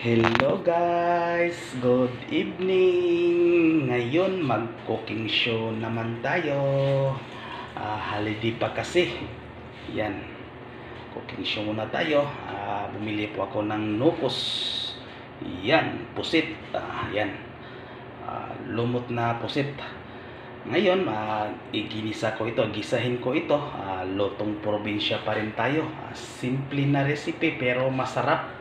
Hello guys! Good evening! Ngayon mag-cooking show naman tayo. Holiday pa kasi. Yan. Cooking show muna tayo. Bumili po ako ng nukos. Yan. Pusit. Yan. Lumot na pusit. Ngayon, iginisa ko ito. Gisahin ko ito. Lutong probinsya pa rin tayo. Simple na recipe pero masarap.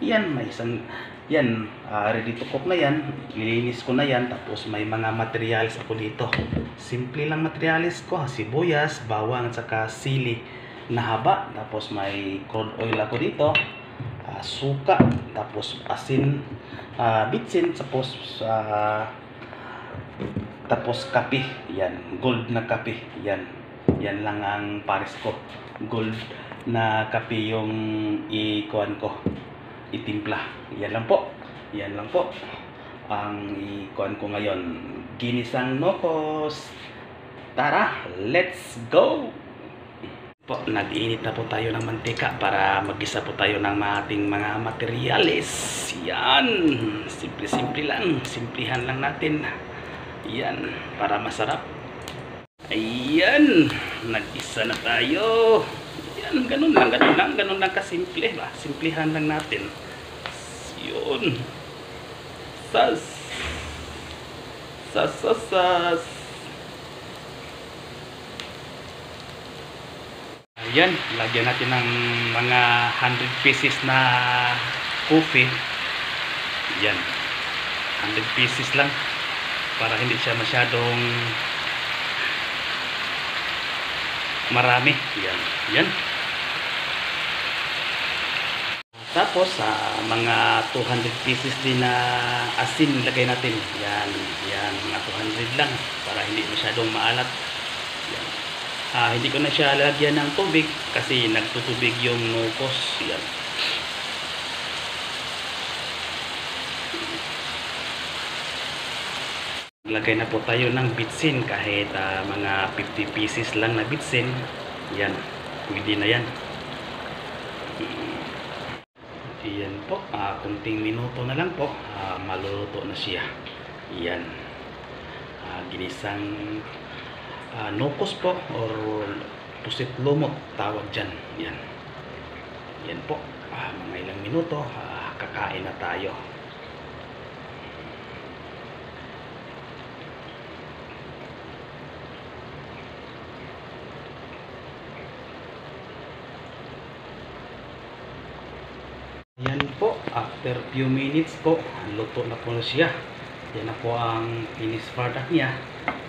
Yan, may isang yan, ready to cook na yan. Nilinis ko na yan. Tapos may mga materials ako dito. Simple lang materials ko, sibuyas, bawang, at saka sili na haba. Tapos may crude oil ako dito, suka, tapos asin, bitsin, tapos kape. Yan, gold na kape. Yan, yan lang ang pares ko. Gold na kape yung ikuan ko, itimpla. Yan lang po. Yan lang po ang ikuan ko ngayon. Ginisang nukos. Tara, let's go! Po, nag-iinit na po tayo ng mantika para mag-isa po tayo ng ating mga materyales. Yan. Simple-simple lang. Simplihan lang natin. Yan. Para masarap. Ayan. Nag-isa na tayo. Yan. Ganun lang. Ganun lang. Ganun lang kasimple. Simplihan lang natin. Yun. Sas. Sas, sas, sas. Ayan. Lagyan natin ng mga 100 pieces na coffee. Yan. 100 pieces lang. Para hindi siya masyadong marami. Yan. Yan. Tapos, mga 200 pieces din na asin lagay natin. Yan, yan, mga 200 lang para hindi masyadong maalat. Yan. Hindi ko na siya lagyan ng tubig kasi nagtutubig yung nukos. Yan. Lagay na po tayo ng bitsin kahit mga 50 pieces lang na bitsin. Yan, pwede na yan. Yan po, kunting minuto na lang po, maluluto na siya. Yan, ginisang nukos po or pusit lumot tawag dyan. Yan, yan po, mga ilang minuto, kakain na tayo. Yan po, after few minutes po, luto na po na siya. Yan na po ang finished product niya.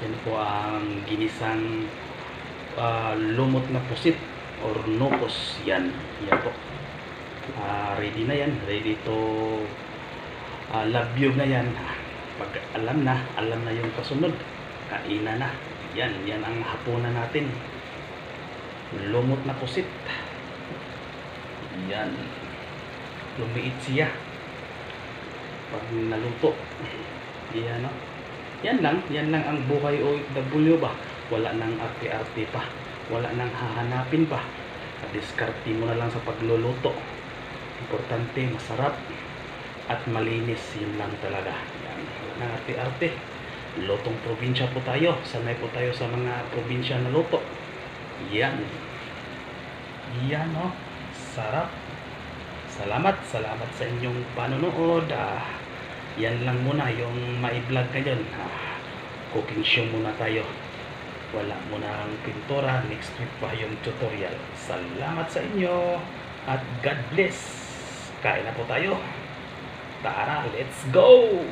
Yan po ang ginisang lumot na pusit or nukos. Yan, yan po. Ready na yan, ready to labyog na yan. Pag alam na yung kasunod, kainan na. Yan, yan ang hapunan natin. Lumot na pusit. Yan. Lumiit siya pag naluto. Yan, no? Yan lang ang buhay OFW ba. Wala nang arte-arte pa, wala nang hahanapin pa. Diskarte mo na lang sa pagluluto. Importante masarap at malinis. Yun lang talaga. Yan, wala nang arte-arte. Lutong probinsya po tayo, sanay po tayo sa mga probinsya na luto. Yan, yan, no? Sarap. Salamat sa inyong panonood. Yan lang muna yung ma-vlog ngayon. Cooking show muna tayo. Wala muna ang pintura. Next week pa yung tutorial. Salamat sa inyo at God bless. Kain na po tayo. Tara, let's go!